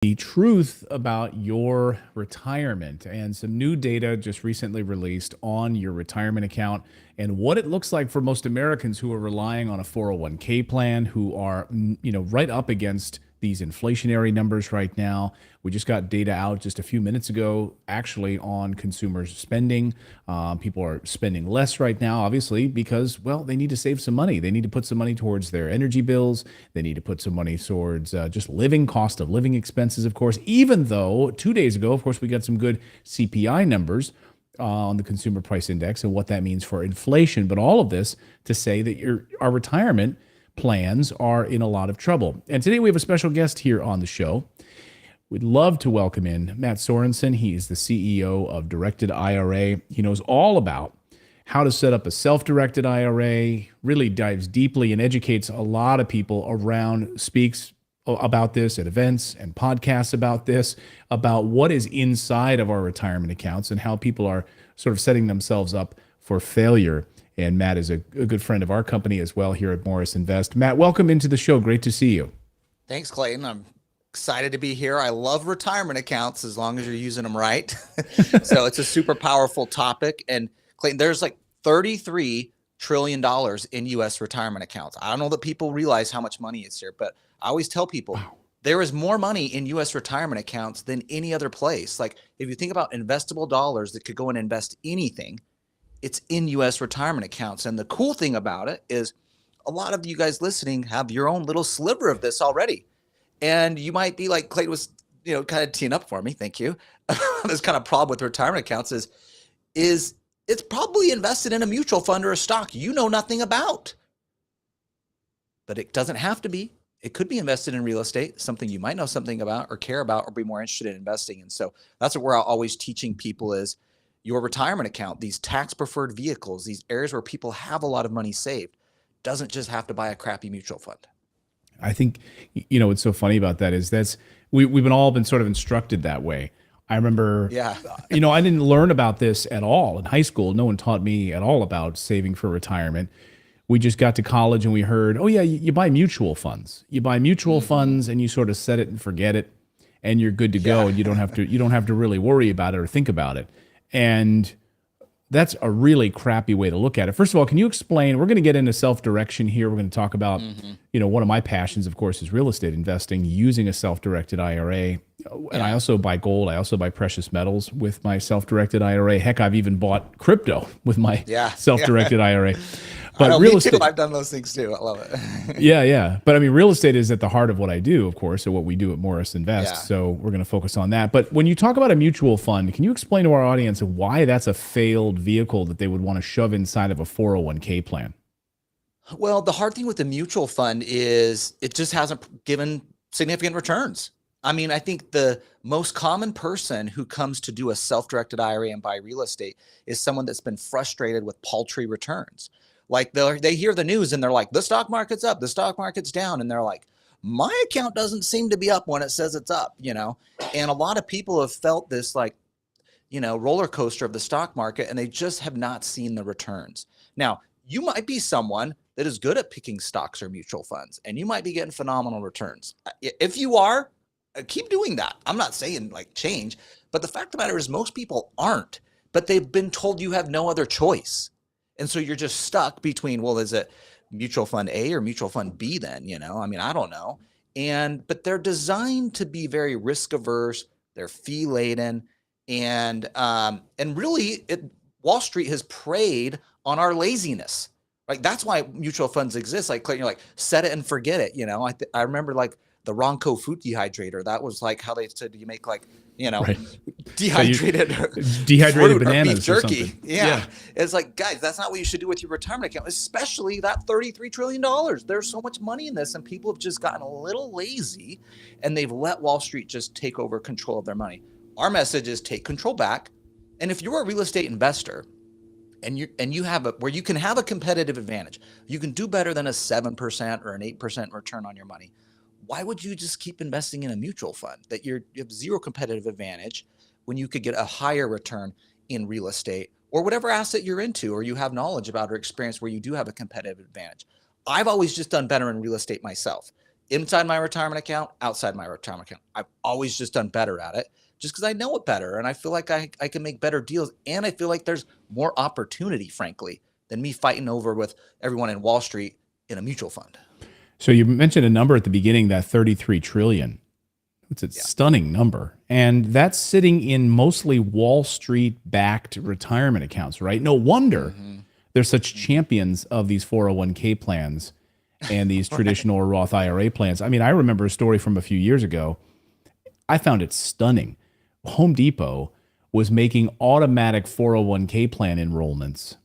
the truth about your retirement and some new data just recently released on your retirement account and what it looks like for most Americans who are relying on a 401k plan, who are right up against these inflationary numbers right now. We just got data out just a few minutes ago, actually, on consumer spending. People are spending less right now, obviously, because, well, they need to save some money. They need to put some money towards their energy bills. They need to put some money towards just cost of living expenses, of course, even though 2 days ago, of course, we got some good CPI numbers on the consumer price index and what that means for inflation. But all of this to say that our retirement plans are in a lot of trouble. And today we have a special guest here on the show. We'd love to welcome in Matt Sorenson. He is the CEO of Directed IRA. He knows all about how to set up a self-directed IRA, really dives deeply and educates a lot of people around, speaks about this at events and podcasts about this, about what is inside of our retirement accounts and how people are sort of setting themselves up for failure. And Matt is a good friend of our company as well here at Morris Invest. Matt, welcome into the show. Great to see you. Thanks, Clayton. I'm excited to be here. I love retirement accounts as long as you're using them right. So it's a super powerful topic. And Clayton, there's like $33 trillion in U.S. retirement accounts. I don't know that people realize how much money is here, but I always tell people, wow, there is more money in U.S. retirement accounts than any other place. Like if you think about investable dollars that could go and invest anything, it's in U.S. retirement accounts. And the cool thing about it is a lot of you guys listening have your own little sliver of this already. And you might be like, Clayton was, kind of teeing up for me. Thank you. This kind of problem with retirement accounts is it's probably invested in a mutual fund or a stock you know nothing about. But it doesn't have to be. It could be invested in real estate, something you might know something about or care about or be more interested in investing in. So that's what we're always teaching people is your retirement account, these tax preferred vehicles, these areas where people have a lot of money saved, doesn't just have to buy a crappy mutual fund. I think, what's so funny about that is we've been sort of instructed that way. I remember, I didn't learn about this at all in high school. No one taught me at all about saving for retirement. We just got to college and we heard, oh yeah, you buy mutual funds. You buy mutual funds and you sort of set it and forget it and you're good to go. And you don't have to really worry about it or think about it. And that's a really crappy way to look at it. First of all, can you explain, we're going to get into self-direction here. We're going to talk about, one of my passions, of course, is real estate investing using a self-directed IRA. And I also buy gold. I also buy precious metals with my self-directed IRA. Heck, I've even bought crypto with my self-directed IRA. But real estate, I've done those things too. I love it. Yeah. But I mean, real estate is at the heart of what I do, of course, or what we do at Morris Invest. Yeah. So we're going to focus on that. But when you talk about a mutual fund, can you explain to our audience why that's a failed vehicle that they would want to shove inside of a 401k plan? Well, the hard thing with the mutual fund is it just hasn't given significant returns. I mean, I think the most common person who comes to do a self-directed IRA and buy real estate is someone that's been frustrated with paltry returns. Like they hear the news and they're like, the stock market's up, the stock market's down. And they're like, my account doesn't seem to be up when it says it's up, And a lot of people have felt this roller coaster of the stock market and they just have not seen the returns. Now, you might be someone that is good at picking stocks or mutual funds and you might be getting phenomenal returns. If you are, keep doing that. I'm not saying change, but the fact of the matter is most people aren't, but they've been told you have no other choice. And so you're just stuck between, well, is it mutual fund A or mutual fund B then, I mean, I don't know. But they're designed to be very risk averse. They're fee laden. And really Wall Street has preyed on our laziness. Like that's why mutual funds exist. Like Clayton, you're like, set it and forget it. I remember the Ronco fruit dehydrator. That was how they said you make dehydrated dehydrated fruit bananas or beef jerky. or something. Yeah. It's like, guys, that's not what you should do with your retirement account, especially that $33 trillion. There's so much money in this and people have just gotten a little lazy and they've let Wall Street just take over control of their money. Our message is take control back. And if you're a real estate investor and you have where you can have a competitive advantage, you can do better than a 7% or an 8% return on your money. Why would you just keep investing in a mutual fund that you have zero competitive advantage when you could get a higher return in real estate or whatever asset you're into or you have knowledge about or experience where you do have a competitive advantage? I've always just done better in real estate myself. inside my retirement account, outside my retirement account. I've always just done better at it just because I know it better. And I feel like I can make better deals. And I feel like there's more opportunity, frankly, than me fighting over with everyone in Wall Street in a mutual fund. So you mentioned a number at the beginning, that 33 trillion. It's a stunning number. And that's sitting in mostly Wall Street backed retirement accounts, right? No wonder they're such champions of these 401k plans and these traditional or Roth IRA plans. I mean, I remember a story from a few years ago. I found it stunning. Home Depot was making automatic 401k plan enrollments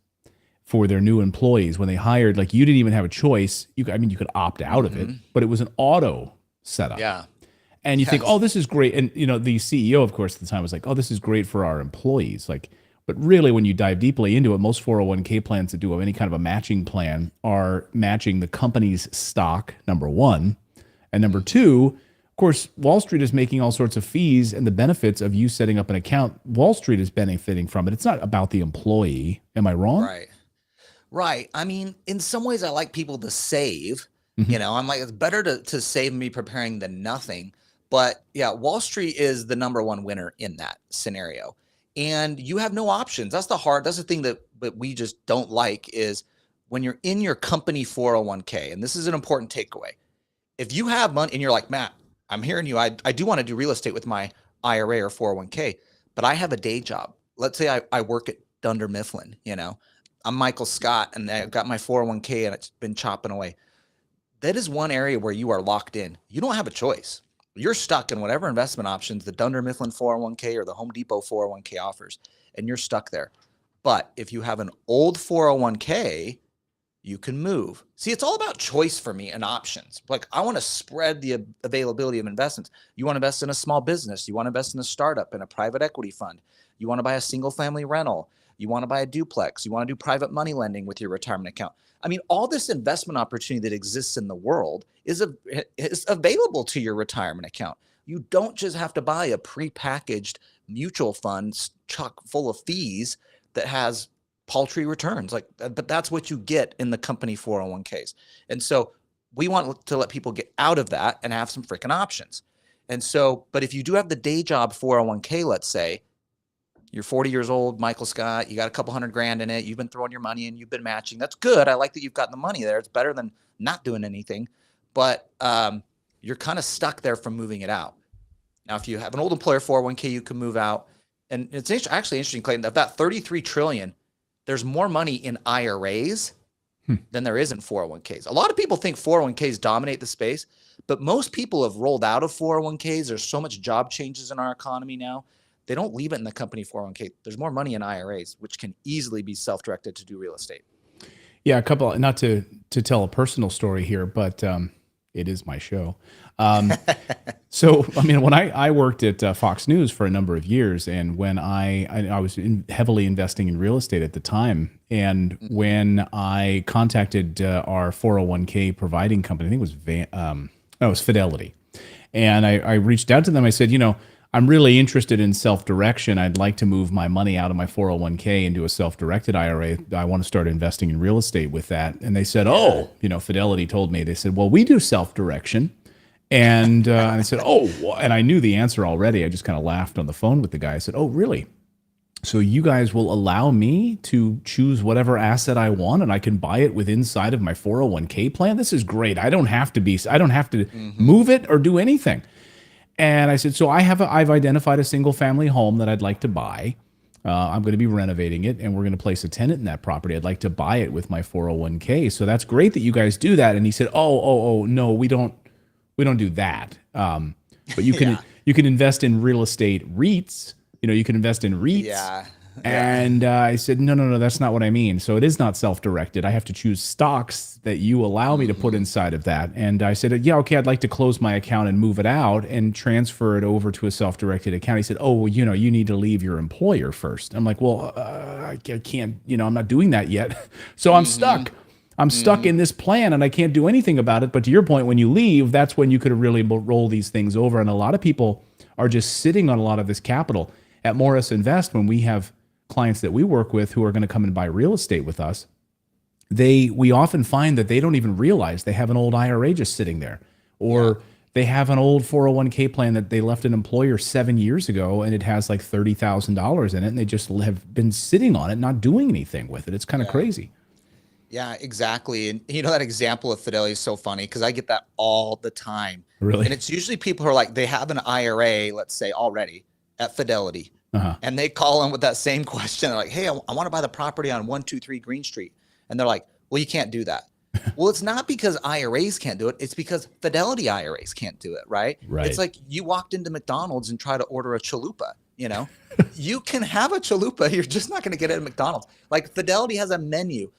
for their new employees when they hired. Like, you didn't even have a choice. You could opt out of it, but it was an auto setup. Yeah. And you think, oh, this is great. And, the CEO, of course, at the time was like, oh, this is great for our employees. Like, but really, when you dive deeply into it, most 401k plans that do any kind of a matching plan are matching the company's stock, number one. And number two, of course, Wall Street is making all sorts of fees, and the benefits of you setting up an account, Wall Street is benefiting from it. It's not about the employee. Am I wrong? Right. I mean, in some ways, I like people to save. I'm like, it's better to save me preparing than nothing. But yeah, Wall Street is the number one winner in that scenario. And you have no options. That's the thing that we just don't like, is when you're in your company 401k, and this is an important takeaway. If you have money and you're like, Matt, I'm hearing you. I do want to do real estate with my IRA or 401k, but I have a day job. Let's say I work at Dunder Mifflin, I'm Michael Scott and I've got my 401k and it's been chopping away. That is one area where you are locked in. You don't have a choice. You're stuck in whatever investment options the Dunder Mifflin 401k or the Home Depot 401k offers, and you're stuck there. But if you have an old 401k, you can move. See, it's all about choice for me and options. Like, I want to spread the availability of investments. You want to invest in a small business. You want to invest in a startup, in a private equity fund. You want to buy a single family rental. You want to buy a duplex. You want to do private money lending with your retirement account. I mean, all this investment opportunity that exists in the world is available to your retirement account. You don't just have to buy a prepackaged mutual fund chock full of fees that has paltry returns. But that's what you get in the company 401ks. And so we want to let people get out of that and have some freaking options. And so, but if you do have the day job 401k, let's say you're 40 years old, Michael Scott, you got a couple $100,000 in it, you've been throwing your money and you've been matching. That's good. I like that you've gotten the money there. It's better than not doing anything, but you're kind of stuck there from moving it out. Now, if you have an old employer 401k, you can move out. And it's actually interesting, Clayton, of that 33 trillion, there's more money in IRAs than there is in 401ks. A lot of people think 401ks dominate the space, but most people have rolled out of 401ks. There's so much job changes in our economy now. They don't leave it in the company 401k. There's more money in IRAs, which can easily be self-directed to do real estate. Yeah, a couple, not to tell a personal story here, but it is my show. So, I mean, when I worked at Fox News for a number of years, and when I was heavily investing in real estate at the time, and when I contacted our 401k providing company, I think it was Fidelity, and I reached out to them. I said, I'm really interested in self-direction. I'd like to move my money out of my 401k into a self-directed IRA. I want to start investing in real estate with that. And they said, Fidelity told me, they said, well, we do self-direction. And I said, and I knew the answer already. I just kind of laughed on the phone with the guy. I said, oh, really? So you guys will allow me to choose whatever asset I want, and I can buy it with inside of my 401k plan? This is great. I don't have to move it or do anything. And I said, so I've identified a single family home that I'd like to buy. I'm going to be renovating it, and we're going to place a tenant in that property. I'd like to buy it with my 401k. So that's great that you guys do that. And he said, no, we don't do that. But you can you can invest in real estate REITs. You can invest in REITs. Yeah. And I said, no, that's not what I mean. So it is not self-directed. I have to choose stocks that you allow me to put inside of that. And I said, yeah, okay, I'd like to close my account and move it out and transfer it over to a self-directed account. He said, oh, well, you need to leave your employer first. I'm like, well, I can't, I'm not doing that yet. So I'm stuck. I'm stuck in this plan and I can't do anything about it. But to your point, when you leave, that's when you could really roll these things over. And a lot of people are just sitting on a lot of this capital. At Morris Invest, when we have clients that we work with who are going to come and buy real estate with us, we often find that they don't even realize they have an old IRA just sitting there. or they have an old 401k plan that they left an employer 7 years ago and it has like $30,000 in it, and they just have been sitting on it, not doing anything with it. It's kind of Yeah. crazy. Yeah, exactly. And that example of Fidelity is so funny because I get that all the time. Really? And it's usually people who are like, they have an IRA, let's say already at Fidelity. Uh-huh. And they call in with that same question. They're like, hey, I want to buy the property on 123 Green Street. And they're like, well, you can't do that. Well, it's not because IRAs can't do it. It's because Fidelity IRAs can't do it, right? Right. It's like you walked into McDonald's and try to order a chalupa, you can have a chalupa. You're just not going to get it at McDonald's. Like Fidelity has a menu.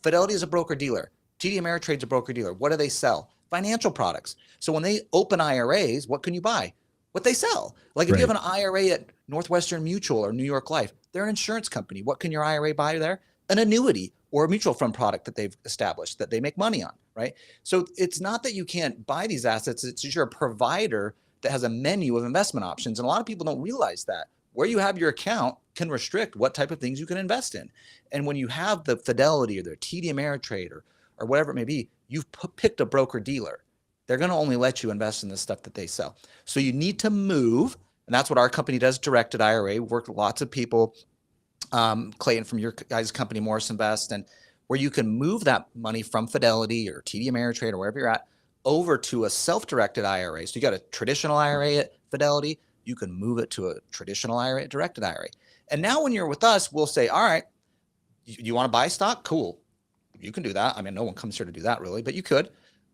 Fidelity is a broker dealer. TD Ameritrade's a broker dealer. What do they sell? Financial products. So when they open IRAs, what can you buy? What they sell. Like if you have an IRA at Northwestern Mutual or New York Life, they're an insurance company. What can your IRA buy there? An annuity or a mutual fund product that they've established that they make money on, right? So it's not that you can't buy these assets. It's just you're a provider that has a menu of investment options. And a lot of people don't realize that. Where you have your account can restrict what type of things you can invest in. And when you have the Fidelity or the TD Ameritrade or whatever it may be, you've picked a broker dealer. They're going to only let you invest in the stuff that they sell. So you need to move. And that's what our company does, Directed IRA. We work with lots of people, Clayton from your guys' company, Morris Invest, and where you can move that money from Fidelity or TD Ameritrade or wherever you're at over to a self-directed IRA. So you got a traditional IRA at Fidelity, you can move it to a traditional IRA, Directed IRA. And now when you're with us, we'll say, all right, you want to buy stock? Cool. You can do that. I mean, no one comes here to do that really, but you could.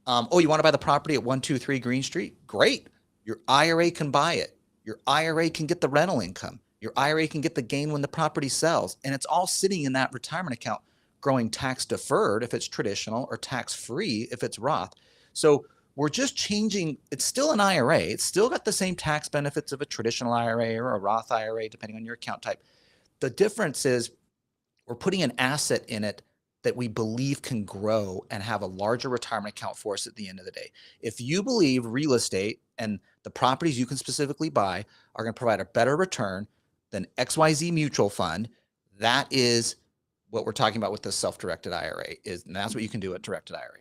Oh, you want to buy the property at 123 Green Street? Great. Your IRA can buy it. Your IRA can get the rental income. Your IRA can get the gain when the property sells. And it's all sitting in that retirement account, growing tax deferred if it's traditional or tax free if it's Roth. So we're just changing. It's still an IRA. It's still got the same tax benefits of a traditional IRA or a Roth IRA, depending on your account type. The difference is we're putting an asset in it that we believe can grow and have a larger retirement account for us at the end of the day. If you believe real estate and the properties you can specifically buy are going to provide a better return than XYZ mutual fund, that is what we're talking about with the self-directed IRA and that's what you can do at Directed IRA.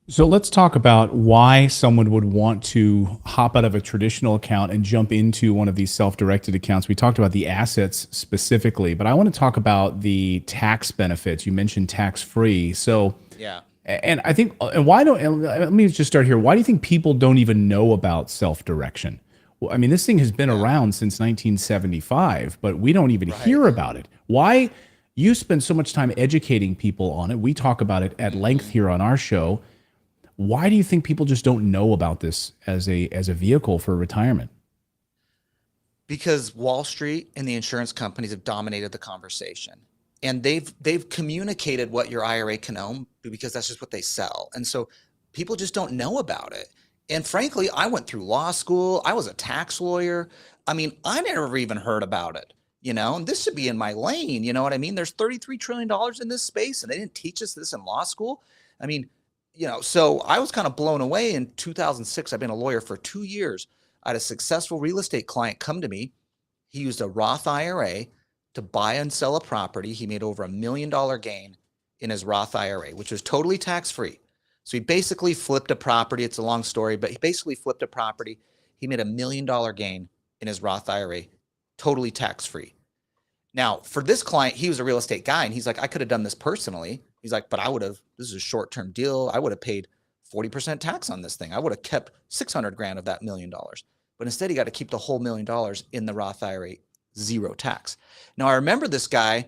So let's talk about why someone would want to hop out of a traditional account and jump into one of these self-directed accounts. We talked about the assets specifically, but I want to talk about the tax benefits. You mentioned tax-free. So yeah. And I think, and let me just start here. Why do you think people don't even know about self-direction? Well, I mean, this thing has been around since 1975, but we don't even hear about it. Why? You spend so much time educating people on it. We talk about it at length here on our show. Why do you think people just don't know about this as a vehicle for retirement? Because Wall Street and the insurance companies have dominated the conversation, and they've communicated what your IRA can own because that's just what they sell. And so people just don't know about it. And frankly, I went through law school. I was a tax lawyer. I mean, I never even heard about it, and this should be in my lane. You know what I mean? There's $33 trillion in this space, and they didn't teach us this in law school. I mean, so I was kind of blown away in 2006. I've been a lawyer for 2 years. I had a successful real estate client come to me. He used a Roth IRA to buy and sell a property. He made over $1 million gain in his Roth IRA, which was totally tax-free. So he basically flipped a property. It's a long story, but he basically flipped a property. He made $1 million gain in his Roth IRA, totally tax-free. Now, for this client, he was a real estate guy, and he's like, I could have done this personally. He's like, but this is a short-term deal. I would have paid 40% tax on this thing. I would have kept 600 grand of that $1 million. But instead, he got to keep the whole $1 million in the Roth IRA, zero tax. Now, I remember this guy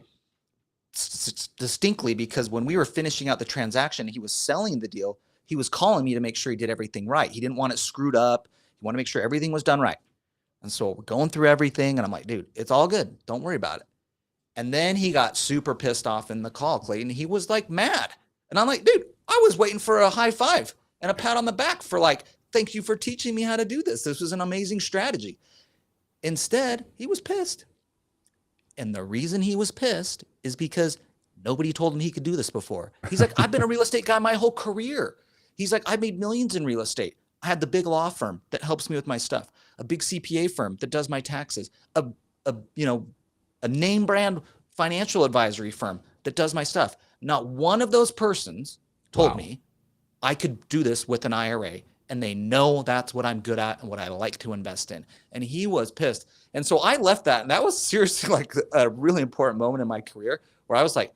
distinctly because when we were finishing out the transaction, he was selling the deal. He was calling me to make sure he did everything right. He didn't want it screwed up. He wanted to make sure everything was done right. And so we're going through everything, and I'm like, dude, it's all good. Don't worry about it. And then he got super pissed off in the call, Clayton. He was like mad. And I'm like, dude, I was waiting for a high five and a pat on the back for like, thank you for teaching me how to do this. This was an amazing strategy. Instead, he was pissed. And the reason he was pissed is because nobody told him he could do this before. He's like, I've been a real estate guy my whole career. He's like, I made millions in real estate. I had the big law firm that helps me with my stuff, a big CPA firm that does my taxes, a name brand financial advisory firm that does my stuff. Not one of those persons told me I could do this with an IRA, and they know that's what I'm good at and what I like to invest in. And he was pissed. And so I left that. And that was seriously like a really important moment in my career where I was like,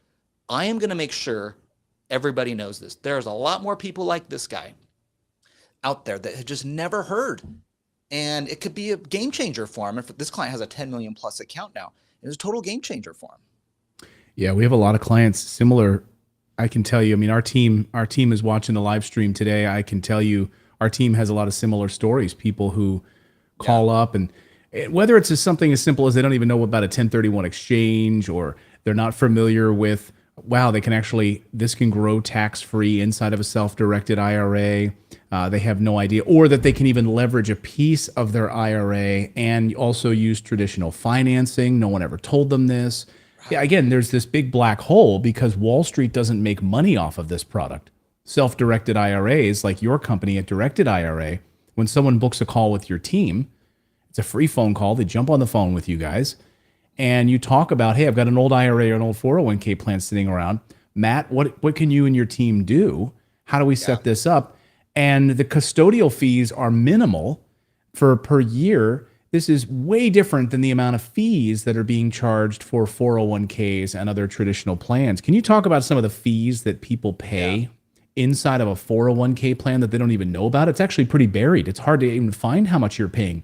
I am going to make sure everybody knows this. There's a lot more people like this guy out there that had just never heard. And it could be a game changer for him. If this client has a 10 million plus account now, it's a total game changer for him. Yeah, we have a lot of clients similar. I can tell you, I mean, our team is watching the live stream today. I can tell you our team has a lot of similar stories, people who call up, and whether it's just something as simple as they don't even know about a 1031 exchange, or they're not familiar with, wow, this can grow tax-free inside of a self-directed IRA. They have no idea, or that they can even leverage a piece of their IRA and also use traditional financing. No one ever told them this. Yeah, again, there's this big black hole because Wall Street doesn't make money off of this product. Self-directed IRAs, like your company at Directed IRA, when someone books a call with your team, it's a free phone call. They jump on the phone with you guys, and you talk about, hey, I've got an old IRA or an old 401k plan sitting around. Matt, what can you and your team do? How do we set this up? And the custodial fees are minimal per year. This is way different than the amount of fees that are being charged for 401ks and other traditional plans. Can you talk about some of the fees that people pay inside of a 401k plan that they don't even know about? It's actually pretty buried. It's hard to even find how much you're paying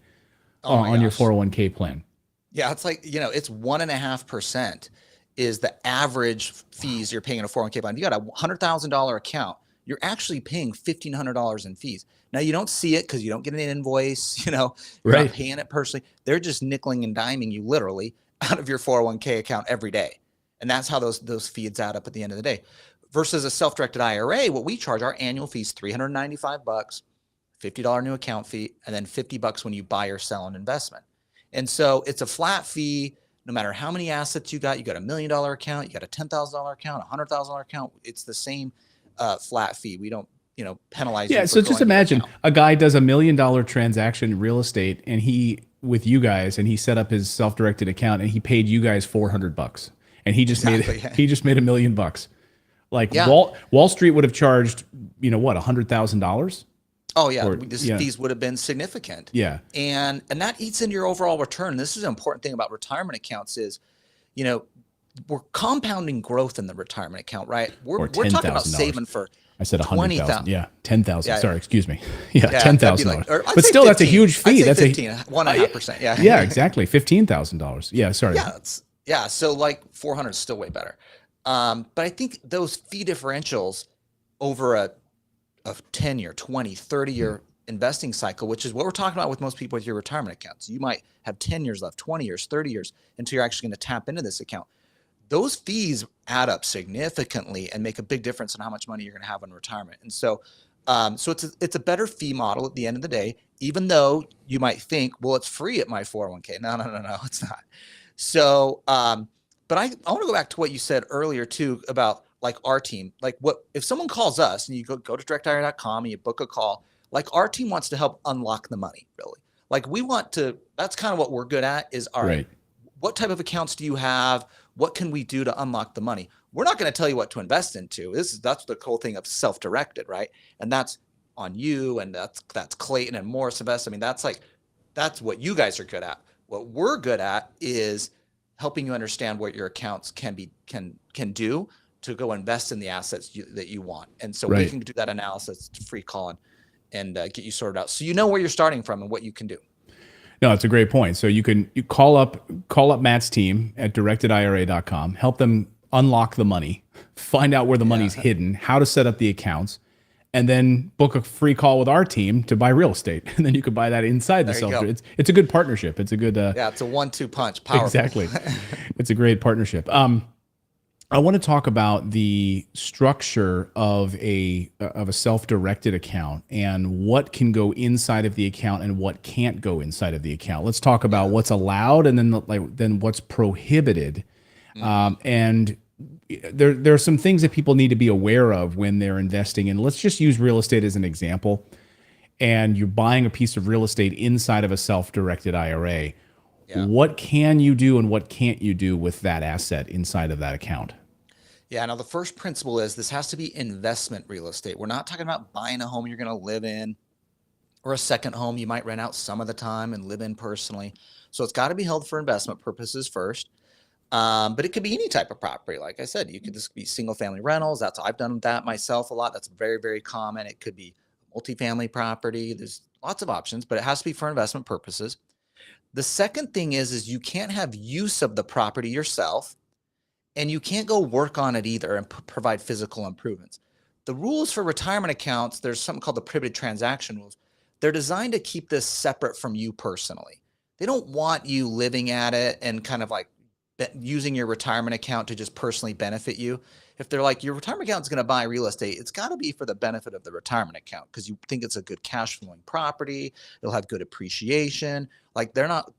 on your 401k plan. Yeah, it's like, it's 1.5% is the average fees you're paying in a 401k plan. If you got a $100,000 account, you're actually paying $1,500 in fees. Now, you don't see it because you don't get an invoice, you're not paying it personally. They're just nickeling and diming you literally out of your 401k account every day. And that's how those fees add up at the end of the day. Versus a self-directed IRA, what we charge, our annual fee is $395, $50 new account fee, and then $50 when you buy or sell an investment. And so it's a flat fee no matter how many assets you got. You got $1 million account, you got a $10,000 account, a $100,000 account. It's the same flat fee. We don't penalize you. Yeah, so just imagine a guy does $1 million transaction in real estate, and with you guys, and he set up his self-directed account, and he paid you guys $400, and he just made $1 million. Like Wall Street would have charged, $100,000. Oh yeah, fees would have been significant. Yeah, and that eats into your overall return. This is an important thing about retirement accounts is, we're compounding growth in the retirement account, right? We're talking about saving for. I said 100,000. Yeah, 10,000. Yeah. Sorry, excuse me. Yeah, $10,000. But still, 15. That's a huge fee. That's 1.5%. Yeah. Yeah, exactly. $15,000. Yeah, sorry. Yeah. So like 400 is still way better. But I think those fee differentials over a 10-year, 20, 30-year investing cycle, which is what we're talking about with most people with your retirement accounts. You might have 10 years left, 20 years, 30 years until you're actually going to tap into this account. Those fees add up significantly and make a big difference in how much money you're going to have in retirement. And so, it's a better fee model at the end of the day, even though you might think, well, it's free at my 401k. No, it's not. So, but I want to go back to what you said earlier too about like our team. Like, what if someone calls us and you go to directira.com and you book a call? Like, our team wants to help unlock the money, really. Like, we want to. That's kind of what we're good at. Is all right. What type of accounts do you have? What can we do to unlock the money? We're not going to tell you what to invest into. That's the cool thing of self-directed, right? And that's on you, and that's Clayton and Morris Invest. I mean, that's what you guys are good at. What we're good at is helping you understand what your accounts can do to go invest in the assets that you want. And so we can do that analysis to free call and get you sorted out, so you know where you're starting from and what you can do. No, it's a great point. So you call up Matt's team at directedira.com, help them unlock the money, find out where the money's hidden, how to set up the accounts, and then book a free call with our team to buy real estate. And then you could buy that inside the self. It's a good partnership. It's a good it's a 1-2 punch. Powerful. Exactly. It's a great partnership. I want to talk about the structure of a self-directed account and what can go inside of the account and what can't go inside of the account. Let's talk about what's allowed and then what's prohibited. And there are some things that people need to be aware of when they're investing in. Let's just use real estate as an example. And you're buying a piece of real estate inside of a self-directed IRA. Yeah. What can you do and what can't you do with that asset inside of that account? Yeah. Now, the first principle is this has to be investment real estate. We're not talking about buying a home you're going to live in or a second home you might rent out some of the time and live in personally. So it's got to be held for investment purposes first. But it could be any type of property. Like I said, this could be single family rentals. I've done that myself a lot. That's very, very common. It could be multifamily property. There's lots of options, but it has to be for investment purposes. The second thing is you can't have use of the property yourself, and you can't go work on it either and provide physical improvements. The rules for retirement accounts, there's something called the prohibited transaction rules. They're designed to keep this separate from you personally. They don't want you living at it and kind of like using your retirement account to just personally benefit you. If they're like, your retirement account is going to buy real estate, it's got to be for the benefit of the retirement account because you think it's a good cash flowing property. It'll have good appreciation. Like, they're not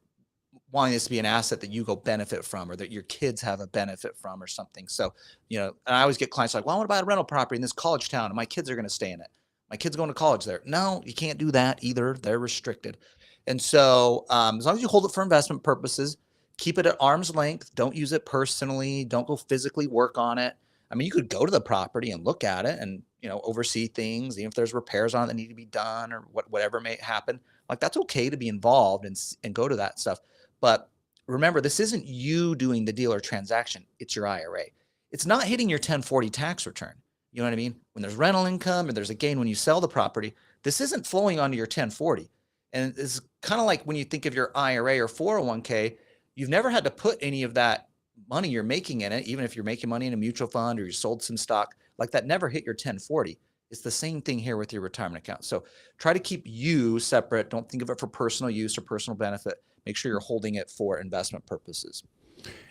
wanting this to be an asset that you go benefit from or that your kids have a benefit from or something. So, and I always get clients like, well, I want to buy a rental property in this college town and my kids are going to stay in it. My kid's going to college there. No, you can't do that either. They're restricted. And so as long as you hold it for investment purposes, keep it at arm's length. Don't use it personally. Don't go physically work on it. I mean, you could go to the property and look at it and, oversee things, even if there's repairs on it that need to be done or whatever may happen. Like, that's okay to be involved and go to that stuff. But remember, this isn't you doing the deal or transaction. It's your IRA. It's not hitting your 1040 tax return. You know what I mean? When there's rental income and there's a gain when you sell the property, this isn't flowing onto your 1040. And it's kind of like when you think of your IRA or 401k, you've never had to put any of that money you're making in it, even if you're making money in a mutual fund or you sold some stock, like that never hit your 1040. It's the same thing here with your retirement account. So try to keep you separate. Don't think of it for personal use or personal benefit. Make sure you're holding it for investment purposes.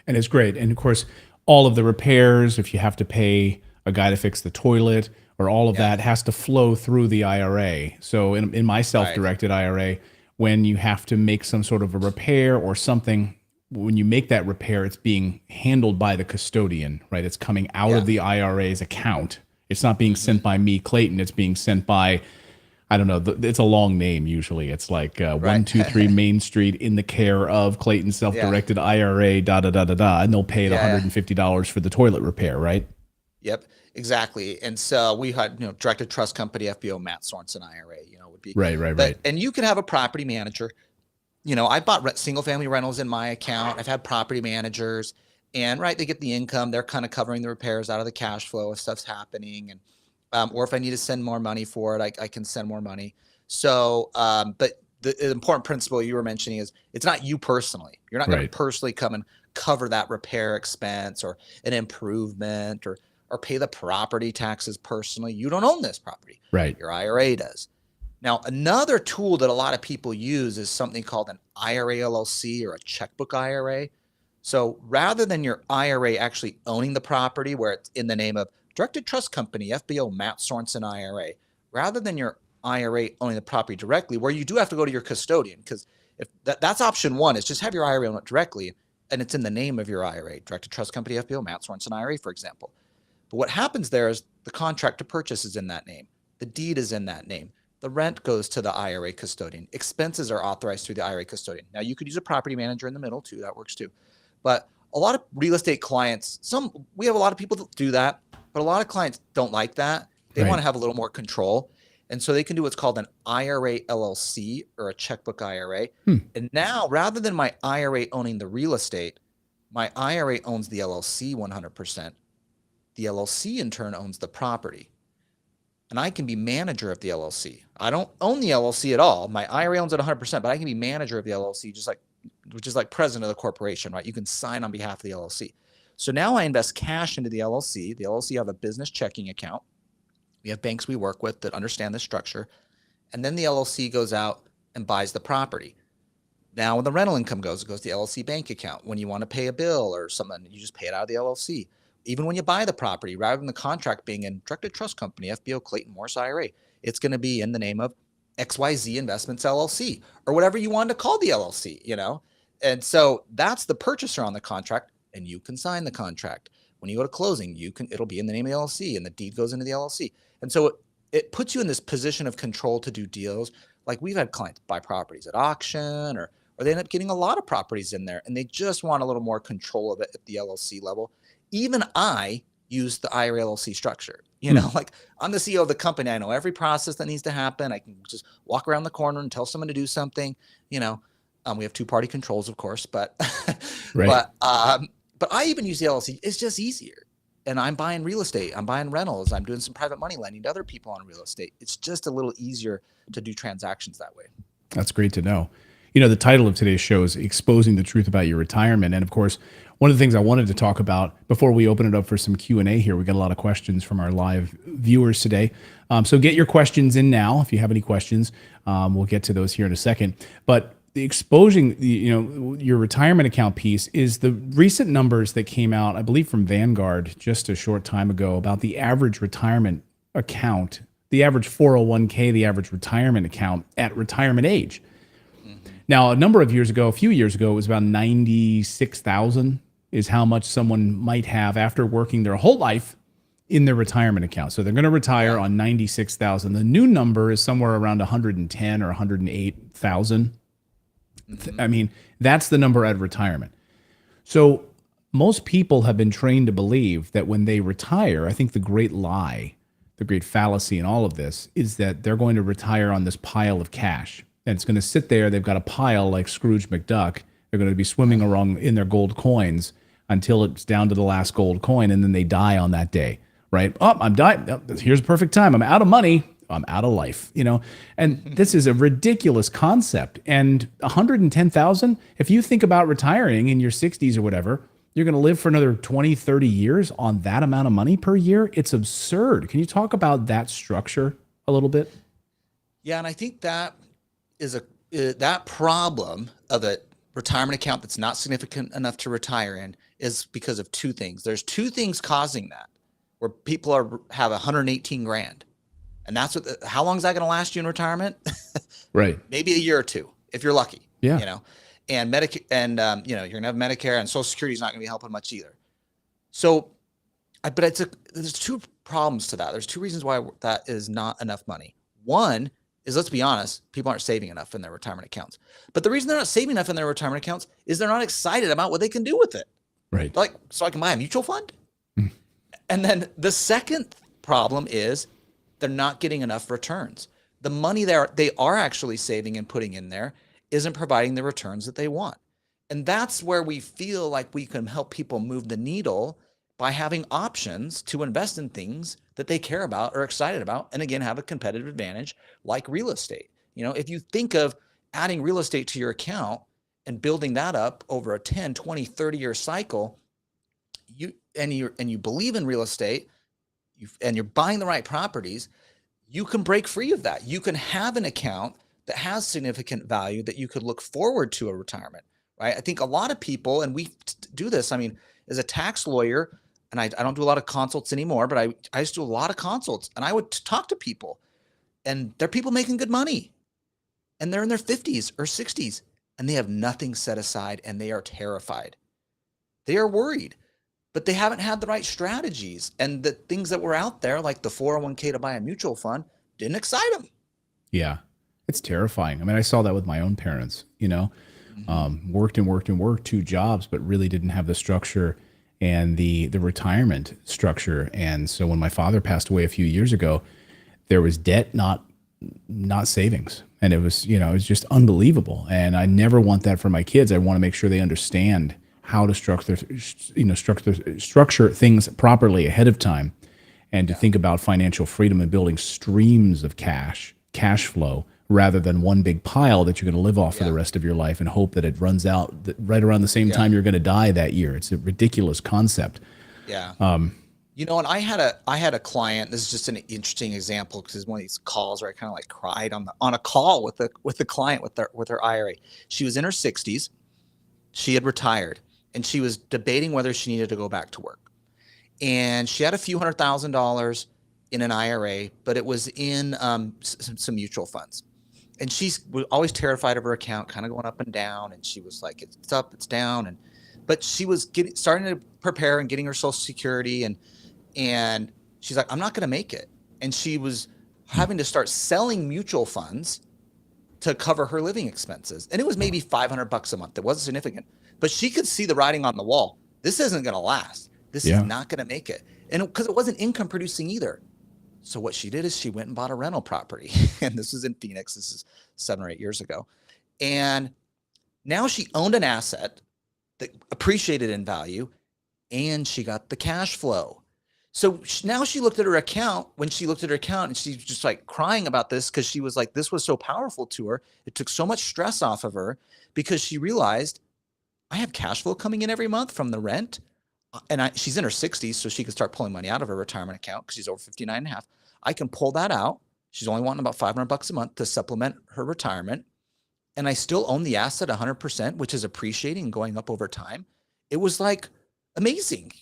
And it's great. And of course, all of the repairs, if you have to pay a guy to fix the toilet or all of that has to flow through the IRA. So in my self-directed IRA, when you have to make some sort of a repair or something, when you make that repair, it's being handled by the custodian, right? It's coming out of the IRA's account. It's not being sent by me, Clayton. It's being sent by, I don't know, it's a long name usually. It's like 123 Main Street in the care of Clayton Self-Directed IRA, and they'll pay $150 for the toilet repair, right? Yep, exactly. And so we had, Directed Trust Company, FBO, Matt Sorenson IRA, would be. Right. And you can have a property manager. I bought single family rentals in my account. I've had property managers and they get the income. They're kind of covering the repairs out of the cash flow if stuff's happening. And, or if I need to send more money for it, I can send more money. So, but the important principle you were mentioning is it's not you personally. You're not going to personally come and cover that repair expense or an improvement or pay the property taxes personally. You don't own this property. Right. Your IRA does. Now, another tool that a lot of people use is something called an IRA LLC or a checkbook IRA. So rather than your IRA actually owning the property where it's in the name of Directed Trust Company, FBO, Matt Sorenson IRA, rather than your IRA owning the property directly, where you do have to go to your custodian, because if that's option one, is just have your IRA own it directly, and it's in the name of your IRA, Directed Trust Company, FBO, Matt Sorenson IRA, for example. But what happens there is the contract to purchase is in that name. The deed is in that name. The rent goes to the IRA custodian. Expenses are authorized through the IRA custodian. Now, you could use a property manager in the middle too. That works too. But a lot of real estate clients, we have a lot of people that do that, but a lot of clients don't like that. They want to have a little more control. And so they can do what's called an IRA LLC or a checkbook IRA. And now, rather than my IRA owning the real estate, my IRA owns the LLC 100%. The LLC in turn owns the property. And I can be manager of the LLC. I don't own the LLC at all. My IRA owns it 100%, but I can be manager of the LLC, which is like president of the corporation, right? You can sign on behalf of the LLC. So now I invest cash into the LLC. The LLC have a business checking account. We have banks we work with that understand this structure. And then the LLC goes out and buys the property. Now when the rental income goes, it goes to the LLC bank account. When you want to pay a bill or something, you just pay it out of the LLC. Even when you buy the property, rather than the contract being in Directed Trust Company, FBO, Clayton Morse IRA, it's going to be in the name of XYZ Investments LLC or whatever you want to call the LLC, And so that's the purchaser on the contract, and you can sign the contract. When you go to closing, it'll be in the name of the LLC, and the deed goes into the LLC. And so it puts you in this position of control to do deals. Like we've had clients buy properties at auction, or they end up getting a lot of properties in there, and they just want a little more control of it at the LLC level. Even I use the IRA LLC structure. You know, like I'm the CEO of the company. I know every process that needs to happen. I can just walk around the corner and tell someone to do something. You know, we have two-party controls, of course, but Right. but I even use the LLC. It's just easier. And I'm buying real estate. I'm buying rentals. I'm doing some private money lending to other people on real estate. It's just a little easier to do transactions that way. That's great to know. You know, the title of today's show is Exposing the Truth About Your Retirement. And of course, one of the things I wanted to talk about before we open it up for some Q&A here, we got a lot of questions from our live viewers today. So get your questions in now. If you have any questions, we'll get to those here in a second. But the exposing, your retirement account piece is the recent numbers that came out, I believe from Vanguard just a short time ago, about the average retirement account, the average 401k, the average retirement account at retirement age. Now, a few years ago, it was about 96,000 is how much someone might have after working their whole life in their retirement account. So they're going to retire on 96,000. The new number is somewhere around 110 or 108,000. I mean, that's the number at retirement. So most people have been trained to believe that when they retire, I think the great lie, the great fallacy in all of this is that they're going to retire on this pile of cash. And it's going to sit there. They've got a pile like Scrooge McDuck. They're going to be swimming around in their gold coins until it's down to the last gold coin, and then they die on that day, right? Oh, I'm dying. Oh, here's a perfect time. I'm out of money. I'm out of life, And this is a ridiculous concept. And 110,000, if you think about retiring in your 60s or whatever, you're going to live for another 20, 30 years on that amount of money per year. It's absurd. Can you talk about that structure a little bit? Yeah, and I think that is that problem of a retirement account that's not significant enough to retire in is because of two things. There's two things causing that, where people have 118 grand. And that's how long is that going to last you in retirement? Right. Maybe a year or two, if you're lucky. Yeah. And Medicare, and you're going to have Medicare, and Social Security is not going to be helping much either. So, but there's two problems to that. There's two reasons why that is not enough money. One is, let's be honest, people aren't saving enough in their retirement accounts. But the reason they're not saving enough in their retirement accounts is they're not excited about what they can do with it. Right. Like, so I can buy a mutual fund. And then the second problem is they're not getting enough returns. The money they are actually saving and putting in there isn't providing the returns that they want. And that's where we feel like we can help people move the needle by having options to invest in things that they care about or excited about, and again, have a competitive advantage like real estate. If you think of adding real estate to your account and building that up over a 10, 20, 30-year cycle, you believe in real estate, and you're buying the right properties, you can break free of that. You can have an account that has significant value that you could look forward to a retirement, right? I think a lot of people, and we do this, I mean, as a tax lawyer, and I don't do a lot of consults anymore, but I used to do a lot of consults, and I would talk to people, and they're people making good money, and they're in their 50s or 60s, and they have nothing set aside, and they are terrified. They are worried, but they haven't had the right strategies, and the things that were out there, like the 401k to buy a mutual fund, didn't excite them. Yeah, it's terrifying. I mean, I saw that with my own parents, worked and worked and worked two jobs, but really didn't have the structure and the retirement structure. And so when my father passed away a few years ago, there was debt, not savings. And it was just unbelievable. And I never want that for my kids. I want to make sure they understand how to structure things properly ahead of time, and to think about financial freedom and building streams of cash flow, rather than one big pile that you're going to live off for the rest of your life and hope that it runs out right around the same time you're going to die that year. It's a ridiculous concept. Yeah. And I had a client. This is just an interesting example, because it's one of these calls where I kind of like cried on a call with the client with her IRA. She was in her 60s. She had retired, and she was debating whether she needed to go back to work. And she had a few $100,000 in an IRA, but it was in some mutual funds. And she's always terrified of her account kind of going up and down. And she was like, it's up, it's down. But she was starting to prepare and getting her Social Security. And she's like, I'm not going to make it. And she was having to start selling mutual funds to cover her living expenses. And it was maybe $500 a month. It wasn't significant, but she could see the writing on the wall. This isn't going to last. This is not going to make it. And because it wasn't income producing either. So what she did is she went and bought a rental property. And this was in Phoenix. This is 7 or 8 years ago. And now she owned an asset that appreciated in value, and she got the cash flow. So now she looked at her account, when she looked at her account, and she's just like crying about this because she was like, this was so powerful to her. It took so much stress off of her because she realized, I have cash flow coming in every month from the rent. And she's in her 60s, so she can start pulling money out of her retirement account because she's over 59 and a half. I can pull that out. She's only wanting about $500 a month to supplement her retirement. And I still own the asset 100%, which is appreciating and going up over time. It was like amazing,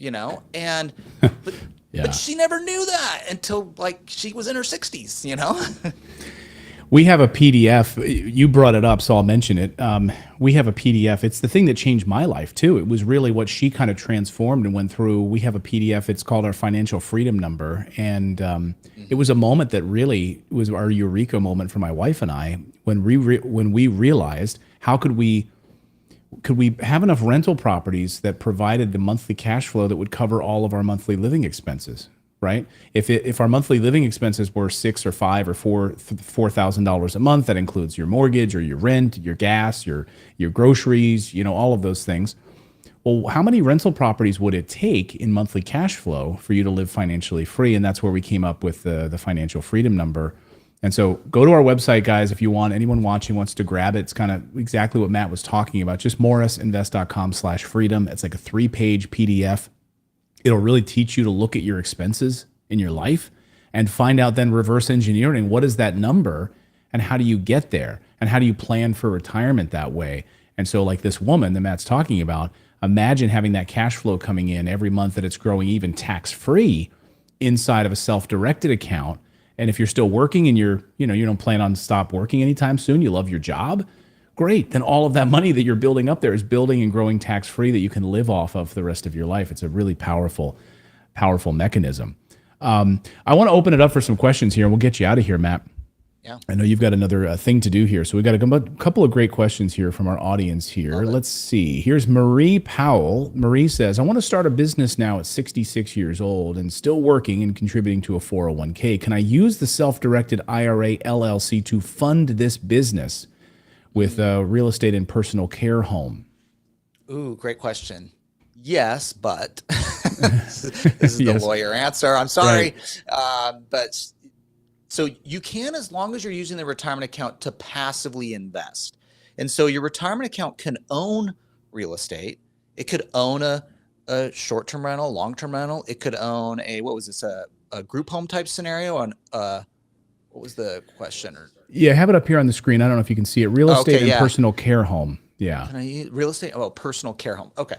and but Yeah. but she never knew that until like she was in her 60s. We have a PDF. You brought it up, so I'll mention it. We have a PDF. It's the thing that changed my life too. It was really what she kind of transformed and went through. We have a PDF. It's called our financial freedom number, and it was a moment that really was our eureka moment for my wife and I when we realized how could we have enough rental properties that provided the monthly cash flow that would cover all of our monthly living expenses. Right? If our monthly living expenses were $6,000 or $5,000 or $4,000 a month, that includes your mortgage or your rent, your gas, your groceries, all of those things. Well, how many rental properties would it take in monthly cash flow for you to live financially free? And that's where we came up with the financial freedom number. And so go to our website, guys, if you want. Anyone watching wants to grab it. It's kind of exactly what Matt was talking about. Just morrisinvest.com/freedom. It's like a 3-page PDF. It'll really teach you to look at your expenses in your life and find out then reverse engineering. What is that number and how do you get there? And how do you plan for retirement that way? And so like this woman that Matt's talking about, imagine having that cash flow coming in every month that it's growing even tax-free inside of a self-directed account. And if you're still working and you don't plan on stop working anytime soon, you love your job, great. Then all of that money that you're building up there is building and growing tax-free that you can live off of the rest of your life. It's a really powerful mechanism. I want to open it up for some questions here, and we'll get you out of here, Matt. Yeah. I know you've got another thing to do here. So we've got a couple of great questions here from our audience here. Let's see. Here's Marie Powell. Marie says, I want to start a business now at 66 years old and still working and contributing to a 401k. Can I use the Self-Directed IRA LLC to fund this business with a real estate and personal care home? Ooh, great question. Yes, but this is the lawyer answer. I'm sorry. Right. But so you can, as long as you're using the retirement account to passively invest. And so your retirement account can own real estate. It could own a short-term rental, long-term rental. It could own a group home type scenario on what was the question? Yeah, I have it up here on the screen. I don't know if you can see it. Real estate and personal care home. Yeah. Can I use real estate? Oh, personal care home. Okay.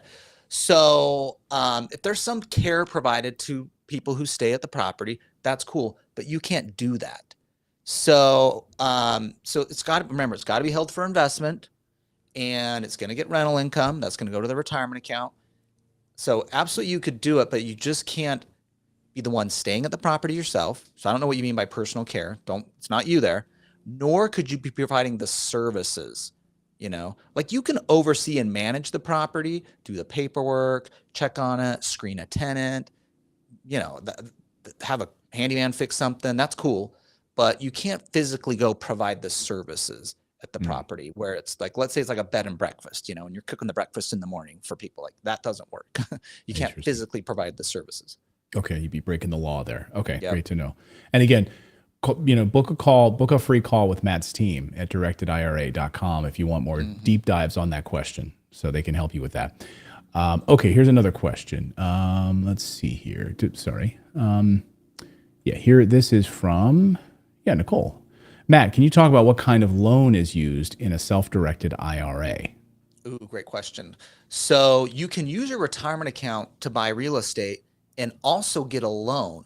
So if there's some care provided to people who stay at the property, that's cool, but you can't do that. So it's got to be held for investment, and it's going to get rental income. That's going to go to the retirement account. So absolutely you could do it, but you just can't be the one staying at the property yourself. So I don't know what you mean by personal care. It's not you there. Nor could you be providing the services. Like you can oversee and manage the property, do the paperwork, check on it, screen a tenant, have a handyman fix something. That's cool. But you can't physically go provide the services at the property where it's like, let's say it's like a bed and breakfast, and you're cooking the breakfast in the morning for people. Like that doesn't work. You can't physically provide the services. Okay. You'd be breaking the law there. Okay. Yep. Great to know. And again, book a free call with Matt's team at directedira.com if you want more deep dives on that question, so they can help you with that. Okay, here's another question. Let's see here. Sorry. This is from Nicole. Matt, can you talk about what kind of loan is used in a self-directed IRA? Ooh, great question. So you can use your retirement account to buy real estate and also get a loan.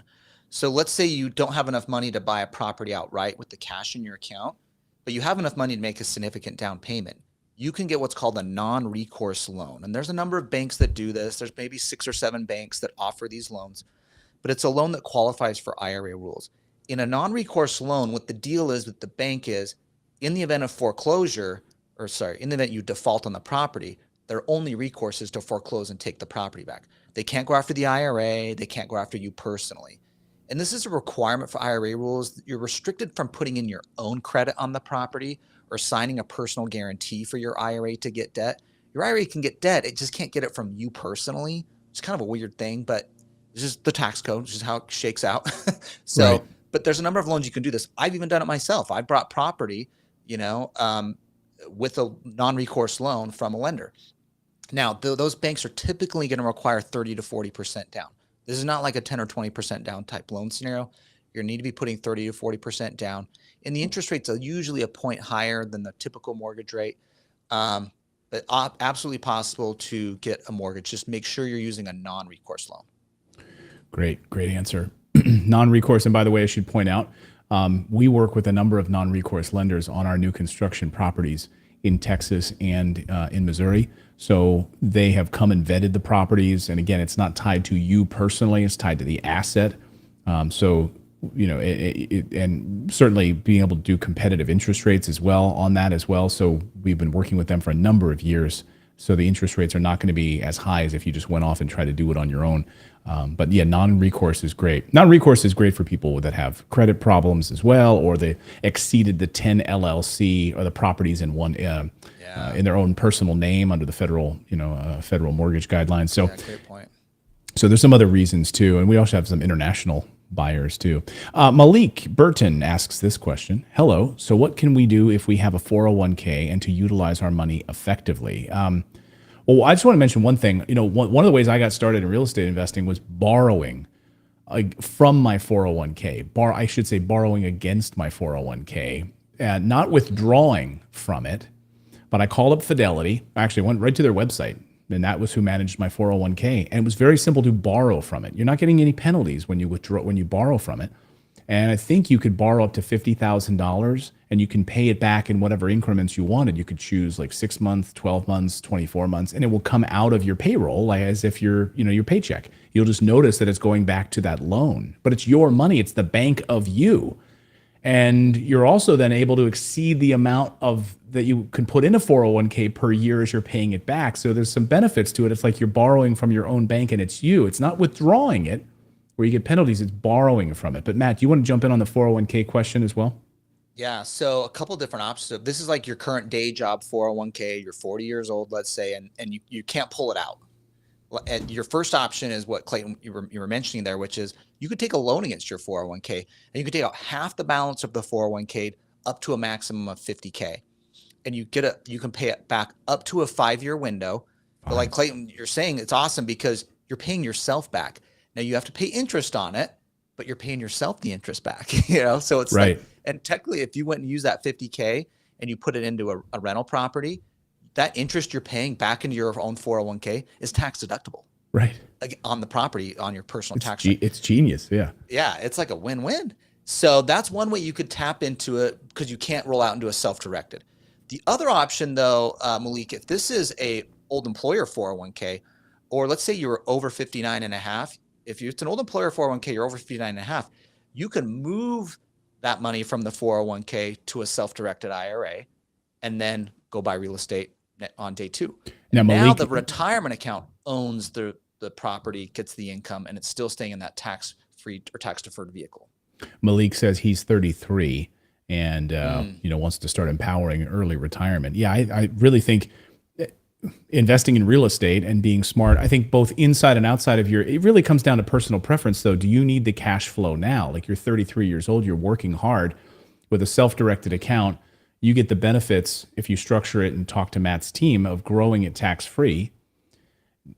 So let's say you don't have enough money to buy a property outright with the cash in your account, but you have enough money to make a significant down payment. You can get what's called a non-recourse loan. And there's a number of banks that do this. There's maybe 6 or 7 banks that offer these loans, but it's a loan that qualifies for IRA rules. In a non-recourse loan, what the deal is with the bank is, in the event of foreclosure, in the event you default on the property, their only recourse is to foreclose and take the property back. They can't go after the IRA. They can't go after you personally. And this is a requirement for IRA rules. You're restricted from putting in your own credit on the property or signing a personal guarantee for your IRA to get debt. Your IRA can get debt. It just can't get it from you personally. It's kind of a weird thing, but it's just the tax code. It's just how it shakes out. So, Right. but there's a number of loans you can do this. I've even done it myself. I brought property, with a non-recourse loan from a lender. Now, those banks are typically going to require 30 to 40% down. This is not like a 10 or 20% down type loan scenario. You're going to need to be putting 30 to 40% down. And the interest rates are usually a point higher than the typical mortgage rate. But absolutely possible to get a mortgage. Just make sure you're using a non-recourse loan. Great answer. Non-recourse. And by the way, I should point out, we work with a number of non-recourse lenders on our new construction properties in Texas and in Missouri. So they have come and vetted the properties. And again, it's not tied to you personally, it's tied to the asset. And certainly being able to do competitive interest rates as well on that as well. So we've been working with them for a number of years. So the interest rates are not going to be as high as if you just went off and tried to do it on your own. But yeah, non-recourse is great. Non-recourse is great for people that have credit problems as well, or they exceeded the 10 LLC or the properties in one in their own personal name under the federal mortgage guidelines. So, great point. So there's some other reasons too, and we also have some international buyers too. Malik Burton asks this question. Hello. So what can we do if we have a 401k and to utilize our money effectively? Well, I just want to mention one thing. One of the ways I got started in real estate investing was borrowing from my 401k. I should say borrowing against my 401k, not withdrawing from it. But I called up Fidelity. I actually went right to their website, and that was who managed my 401k. And it was very simple to borrow from it. You're not getting any penalties when you borrow from it. And I think you could borrow up to $50,000, and you can pay it back in whatever increments you wanted. You could choose like 6 months, 12 months, 24 months, and it will come out of your payroll like as if your paycheck. You'll just notice that it's going back to that loan, but it's your money. It's the bank of you. And you're also then able to exceed the amount that you can put in a 401k per year as you're paying it back. So there's some benefits to it. It's like you're borrowing from your own bank and it's you. It's not withdrawing it where you get penalties. It's borrowing from it. But Matt, do you want to jump in on the 401k question as well? Yeah. So a couple different options. This is like your current day job 401k. You're 40 years old, let's say, and you can't pull it out. And your first option is what Clayton you were mentioning there, which is you could take a loan against your 401k and you could take out half the balance of the 401k up to a maximum of 50k, and you can pay it back up to a 5-year window. But like Clayton, you're saying, it's awesome because you're paying yourself back. Now you have to pay interest on it, but you're paying yourself the interest back. So it's right. And technically, if you went and used that 50k and you put it into a rental property, that interest you're paying back into your own 401k is tax deductible. Right. On the property, on your personal tax rate. It's genius. Yeah. Yeah. It's like a win-win. So that's one way you could tap into it because you can't roll out into a self-directed. The other option though, Malik, if this is a old employer 401k, or let's say you're over 59 and a half, if it's an old employer 401k, you're over 59 and a half, you can move that money from the 401k to a self-directed IRA and then go buy real estate on day 2. Now the retirement account owns the property, gets the income, and it's still staying in that tax-free or tax-deferred vehicle. Malik says he's 33 and wants to start empowering early retirement. Yeah, I really think investing in real estate and being smart, I think both inside and outside of it really comes down to personal preference though. Do you need the cash flow now? Like you're 33 years old, you're working hard. With a self-directed account, you get the benefits if you structure it and talk to Matt's team of growing it tax-free.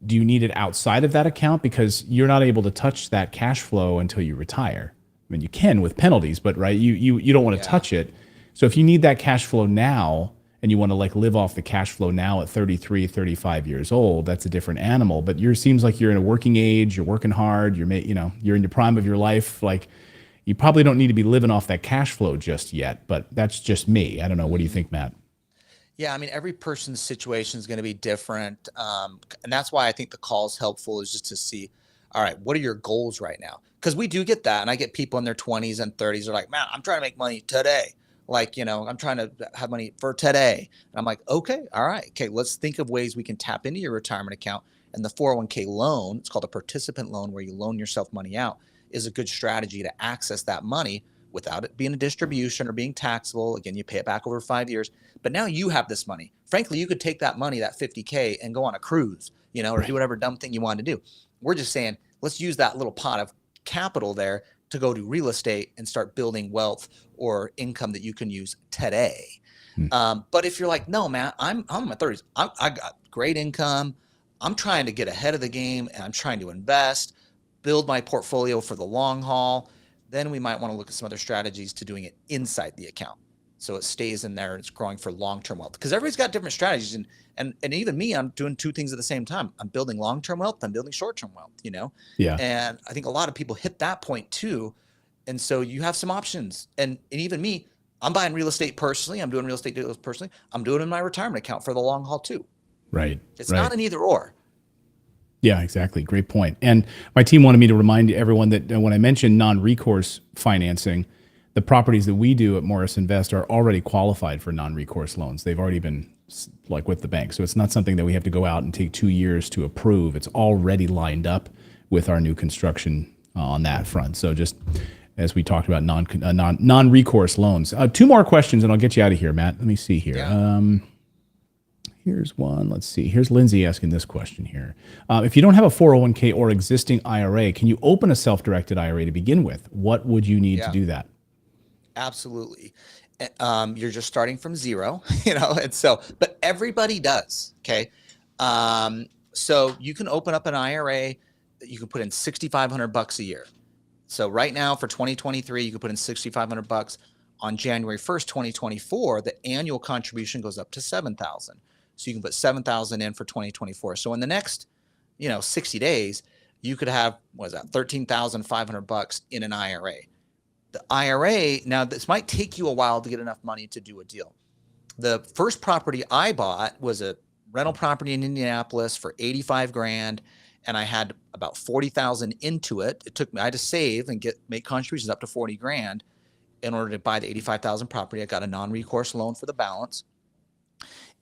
Do you need it outside of that account? Because you're not able to touch that cash flow until you retire. I mean, you can with penalties, but right, you don't want to touch it. So if you need that cash flow now and you want to like live off the cash flow now at 33, 35 years old, that's a different animal. But seems like you're in a working age, you're working hard, you're in your prime of your life. Like you probably don't need to be living off that cash flow just yet, but that's just me. I don't know. What do you think, Matt? Yeah, I mean, every person's situation is going to be different. And that's why I think the call is helpful, is just to see, all right, what are your goals right now? Because we do get that. And I get people in their 20s and 30s are like, man, I'm trying to make money today. Like, I'm trying to have money for today. And I'm like, okay, all right. Okay, let's think of ways we can tap into your retirement account. And the 401k loan, it's called a participant loan, where you loan yourself money out, is a good strategy to access that money without it being a distribution or being taxable. Again, you pay it back over 5 years, but now you have this money. Frankly, you could take that money, that 50K, and go on a cruise, or do whatever dumb thing you want to do. We're just saying, let's use that little pot of capital there to go to real estate and start building wealth or income that you can use today. But if you're like, no, Matt, I'm in my 30s. I got great income. I'm trying to get ahead of the game, and I'm trying to invest, build my portfolio for the long haul. Then we might want to look at some other strategies to doing it inside the account, so it stays in there and it's growing for long-term wealth. Because everybody's got different strategies, and even me, I'm doing two things at the same time. I'm building long-term wealth. I'm building short-term wealth. Yeah. And I think a lot of people hit that point too. And so you have some options. And even me, I'm buying real estate personally. I'm doing real estate deals personally. I'm doing it in my retirement account for the long haul too. Right. It's not an either or. Yeah, exactly. Great point. And my team wanted me to remind everyone that when I mentioned non-recourse financing, the properties that we do at Morris Invest are already qualified for non-recourse loans. They've already been like with the bank. So it's not something that we have to go out and take 2 years to approve. It's already lined up with our new construction on that front. So just as we talked about non-recourse loans. 2 more questions and I'll get you out of here, Matt. Let me see here. Yeah. Here's one. Let's see. Here's Lindsay asking this question here. If you don't have a 401k or existing IRA, can you open a self-directed IRA to begin with? What would you need to do that? Absolutely. You're just starting from zero, and so, but everybody does. Okay. So you can open up an IRA that you can put in $6,500 a year. So right now for 2023, you can put in $6,500. On January 1st, 2024, the annual contribution goes up to $7,000. So you can put $7,000 in for 2024. So in the next, 60 days, you could have, $13,500 in an IRA. The IRA, now this might take you a while to get enough money to do a deal. The first property I bought was a rental property in Indianapolis for 85 grand. And I had about 40,000 into it. It took me, I had to save and make contributions up to 40 grand in order to buy the 85,000 property. I got a non-recourse loan for the balance.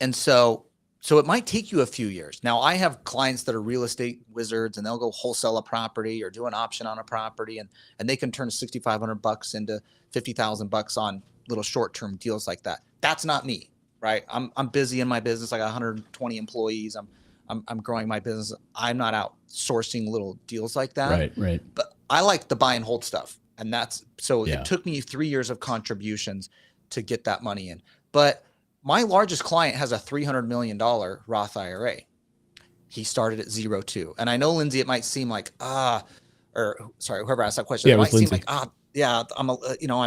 And so it might take you a few years. Now I have clients that are real estate wizards, and they'll go wholesale a property or do an option on a property, and they can turn $6,500 into $50,000 on little short-term deals like that. That's not me, right? I'm busy in my business. I got 120 employees. I'm growing my business. I'm not out sourcing little deals like that. Right. But I like the buy and hold stuff. And it took me 3 years of contributions to get that money in. But my largest client has a $300 million Roth IRA. He started at 0 too. And I know, Lindsay, it might seem like, whoever asked that question, it might seem like, I'm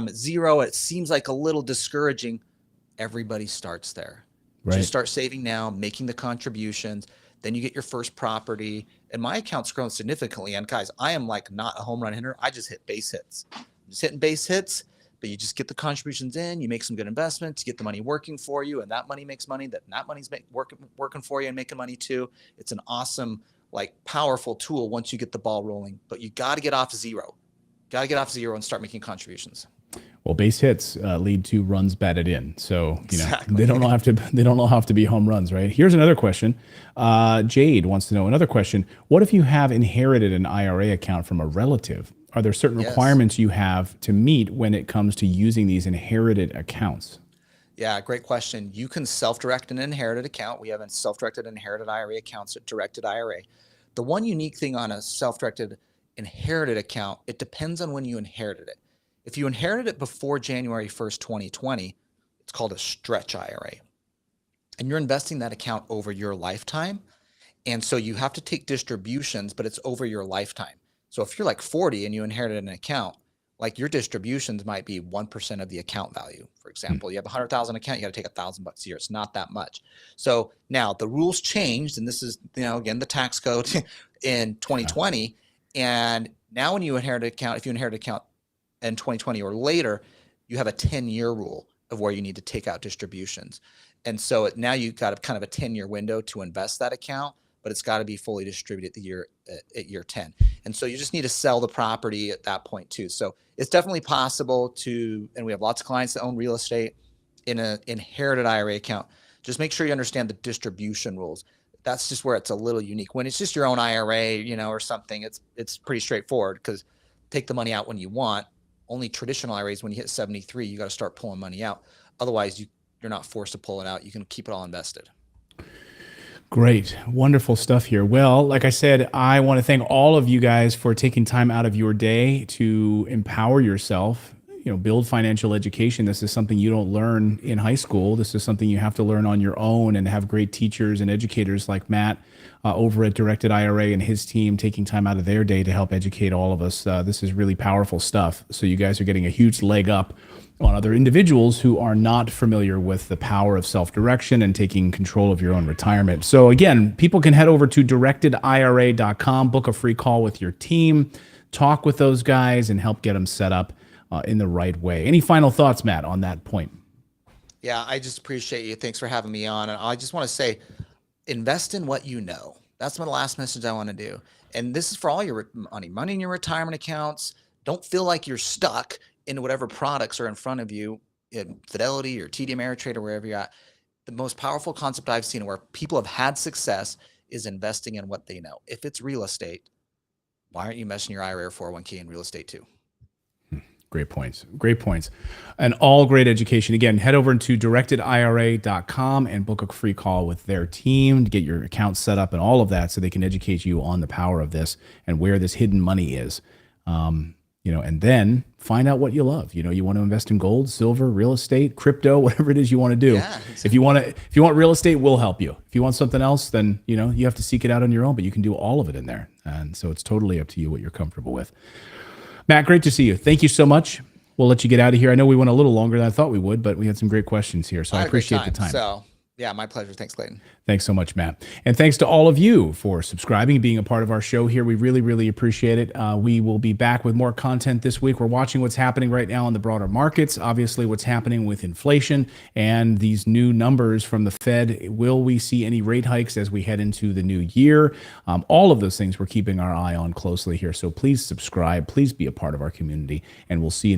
at 0. It seems like a little discouraging. Everybody starts there. Right. Just start saving now, making the contributions. Then you get your first property. And my account's grown significantly. And guys, I am like not a home run hitter. I just hit base hits. I'm just hitting base hits, but you just get the contributions in, you make some good investments, you get the money working for you, and that money makes money, that money's working for you and making money too. It's an awesome, powerful tool once you get the ball rolling, but you got to get off zero. Got to get off zero and start making contributions. Well, base hits lead to runs batted in, so Exactly. they don't have to be home runs, right? Here's another question. Jade wants to know another question. What if you have inherited an IRA account from a relative? Are there certain requirements you have to meet when it comes to using these inherited accounts? Yeah, great question. You can self-direct an inherited account. We have a self-directed inherited IRA accounts at Directed IRA. The one unique thing on a self-directed inherited account, it depends on when you inherited it. If you inherited it before January 1st, 2020, it's called a stretch IRA. And you're investing that account over your lifetime. And so you have to take distributions, but it's over your lifetime. So if you're like 40 and you inherited an account, your distributions might be 1% of the account value. For example, you have 100,000 account, you got to take $1,000 a year. It's not that much. So now the rules changed, and this is, again, the tax code in 2020. And now when you inherit an account, if you inherit an account in 2020 or later, you have a 10-year rule of where you need to take out distributions. And so now you've got kind of a 10-year window to invest that account, but it's got to be fully distributed at year 10. And so you just need to sell the property at that point too. So it's definitely possible to, and we have lots of clients that own real estate in an inherited IRA account. Just make sure you understand the distribution rules. That's just where it's a little unique. When it's just your own IRA, you know, or something, it's pretty straightforward, because take the money out when you want. Only traditional IRAs, when you hit 73, you got to start pulling money out. Otherwise, you're not forced to pull it out. You can keep it all invested. Great. Wonderful stuff here. Well, like I said, I want to thank all of you guys for taking time out of your day to empower yourself, build financial education. This is something you don't learn in high school. This is something you have to learn on your own, and have great teachers and educators like Matt over at Directed IRA and his team taking time out of their day to help educate all of us. This is really powerful stuff. So you guys are getting a huge leg up on other individuals who are not familiar with the power of self-direction and taking control of your own retirement. So again, people can head over to directedira.com, book a free call with your team, talk with those guys, and help get them set up in the right way. Any final thoughts, Matt, on that point? Yeah, I just appreciate you. Thanks for having me on. And I just want to say, invest in what you know. That's my last message I want to do. And this is for all your money in your retirement accounts. Don't feel like you're stuck in whatever products are in front of you, in Fidelity or TD Ameritrade or wherever you're at. The most powerful concept I've seen where people have had success is investing in what they know. If it's real estate, why aren't you investing your IRA or 401k in real estate too? Great points. Great points. And all great education. Again, head over to directedira.com and book a free call with their team to get your account set up and all of that, so they can educate you on the power of this and where this hidden money is. And then find out what you love. You want to invest in gold, silver, real estate, crypto, whatever it is you want to do. Yeah, exactly. If you want real estate, we'll help you. If you want something else, then, you have to seek it out on your own, but you can do all of it in there. And so it's totally up to you what you're comfortable with. Matt, great to see you. Thank you so much. We'll let you get out of here. I know we went a little longer than I thought we would, but we had some great questions here. So I appreciate the time. So yeah, my pleasure. Thanks, Clayton. Thanks so much, Matt. And thanks to all of you for subscribing and being a part of our show here. We really, really appreciate it. We will be back with more content this week. We're watching what's happening right now in the broader markets, obviously what's happening with inflation and these new numbers from the Fed. Will we see any rate hikes as we head into the new year? All of those things we're keeping our eye on closely here. So please subscribe. Please be a part of our community, and we'll see you